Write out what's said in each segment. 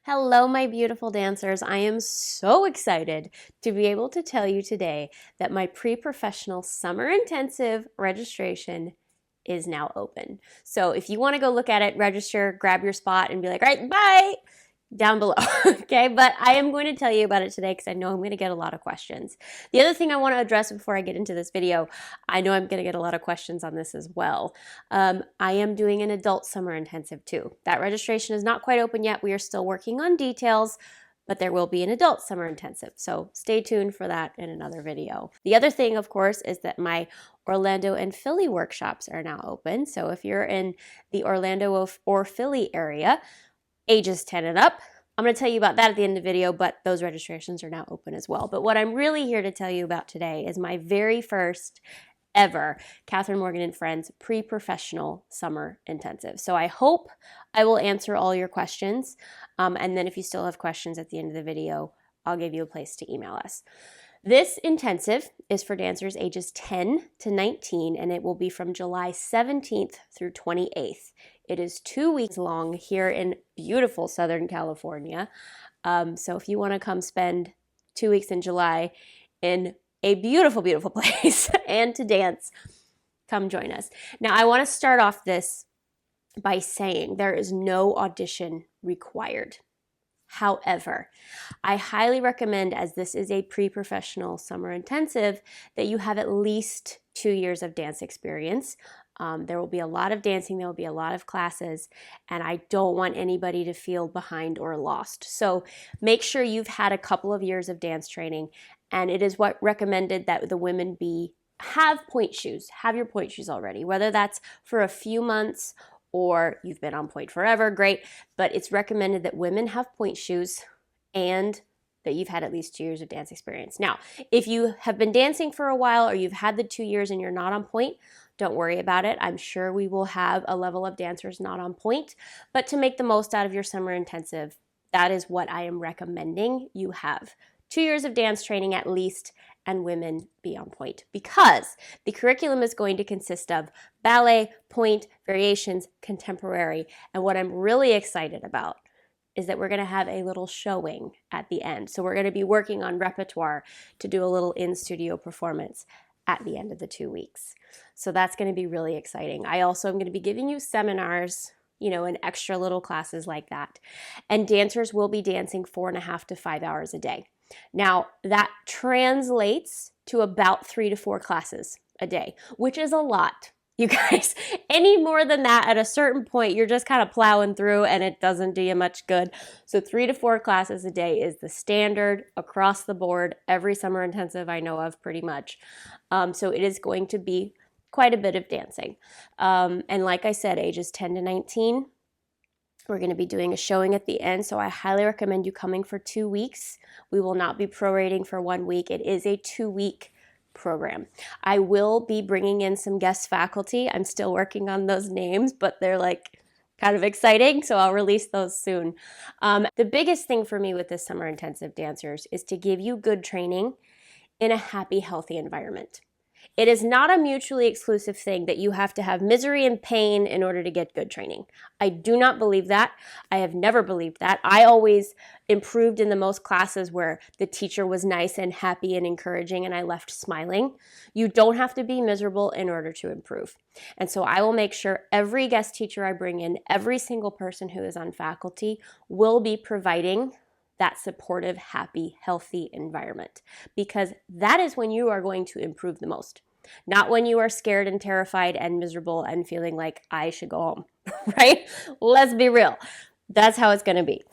Hello, my beautiful dancers. I am so excited to be able to tell you today that my pre-professional summer intensive registration is now open. So if you want to go look at it, register, grab your spot, and be like, all right, bye, down below, okay? But I am going to tell you about it today because I know I'm going to get a lot of questions. The other thing I want to address before I get into this video, I know I'm going to get a lot of questions on this as well. I am doing an adult summer intensive too. That registration is not quite open yet. We are still working on details, but there will be an adult summer intensive. So stay tuned for that in another video. The other thing, of course, is that my Orlando and Philly workshops are now open. So if you're in the Orlando or Philly area, ages 10 and up, I'm going to tell you about that at the end of the video, but those registrations are now open as well. But what I'm really here to tell you about today is my very first ever Kathryn Morgan and Friends pre-professional summer intensive. So I hope I will answer all your questions. And then if you still have questions at the end of the video, I'll give you a place to email us. This intensive is for dancers ages 10 to 19, and it will be from July 17th through 28th. It is 2 weeks long here in beautiful Southern California. So if you want to come spend 2 weeks in July in a beautiful, beautiful place and to dance, come join us. Now, I want to start off this by saying there is no audition required. However, I highly recommend, as this is a pre-professional summer intensive, that you have at least 2 years of dance experience. There will be a lot of dancing, there will be a lot of classes, and I don't want anybody to feel behind or lost. So make sure you've had a couple of years of dance training, and it is recommended that the women have pointe shoes, have your pointe shoes already, whether that's for a few months or you've been on pointe forever, great. But it's recommended that women have pointe shoes and that you've had at least 2 years of dance experience. Now, if you have been dancing for a while or you've had the 2 years and you're not on pointe, don't worry about it. I'm sure we will have a level of dancers not on pointe. But to make the most out of your summer intensive, that is what I am recommending you have. 2 years of dance training at least, and women be on pointe, because the curriculum is going to consist of ballet, pointe, variations, contemporary. And what I'm really excited about is that we're going to have a little showing at the end. So we're going to be working on repertoire to do a little in-studio performance at the end of the 2 weeks. So that's going to be really exciting. I also am going to be giving you seminars, and extra little classes like that. And dancers will be dancing 4.5 to 5 hours a day. Now, that translates to about 3 to 4 classes a day, which is a lot, you guys. Any more than that, at a certain point, you're just kind of plowing through and it doesn't do you much good. So 3 to 4 classes a day is the standard across the board, every summer intensive I know of pretty much. So it is going to be quite a bit of dancing. And like I said, ages 10 to 19, we're going to be doing a showing at the end, so I highly recommend you coming for 2 weeks. We will not be prorating for 1 week. It is a 2-week program. I will be bringing in some guest faculty. I'm still working on those names, but they're kind of exciting, so I'll release those soon. The biggest thing for me with this summer intensive, dancers, is to give you good training in a happy, healthy environment. It is not a mutually exclusive thing that you have to have misery and pain in order to get good training. I do not believe that. I have never believed that. I always improved in the most classes where the teacher was nice and happy and encouraging and I left smiling. You don't have to be miserable in order to improve. And so I will make sure every guest teacher I bring in, every single person who is on faculty, will be providing that supportive, happy, healthy environment, because that is when you are going to improve the most. Not when you are scared and terrified and miserable and feeling like I should go home, right? Let's be real. That's how it's going to be.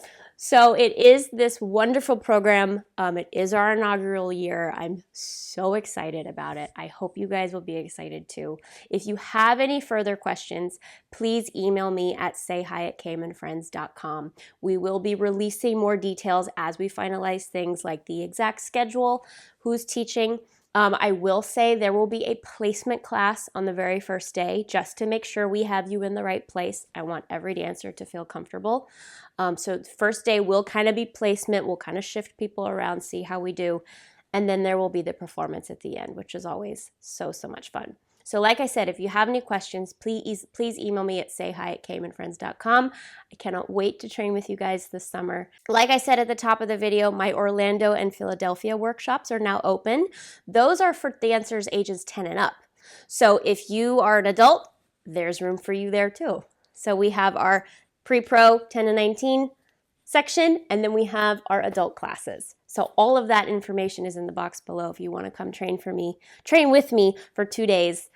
So it is this wonderful program. It is our inaugural year. I'm so excited about it. I hope you guys will be excited too. If you have any further questions, please email me at sayhi@kamandfriends.com. We will be releasing more details as we finalize things like the exact schedule, who's teaching. I will say there will be a placement class on the very first day just to make sure we have you in the right place. I want every dancer to feel comfortable. So the first day will kind of be placement. We'll kind of shift people around, see how we do. And then there will be the performance at the end, which is always so much fun. So like I said, if you have any questions, please email me at sayhi@caymanfriends.com. I cannot wait to train with you guys this summer. Like I said at the top of the video, my Orlando and Philadelphia workshops are now open. Those are for dancers ages 10 and up. So if you are an adult, there's room for you there too. So we have our pre-pro 10 to 19 section, and then we have our adult classes. So all of that information is in the box below if you want to come train with me for 2 days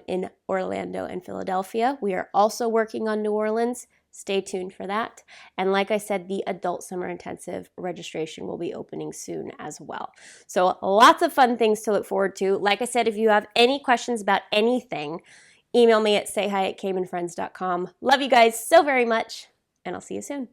in Orlando and Philadelphia. We are also working on New Orleans. Stay tuned for that. And like I said, the adult summer intensive registration will be opening soon as well. So lots of fun things to look forward to. Like I said, if you have any questions about anything, email me at sayhi@caymanfriends.com. Love you guys so very much, and I'll see you soon.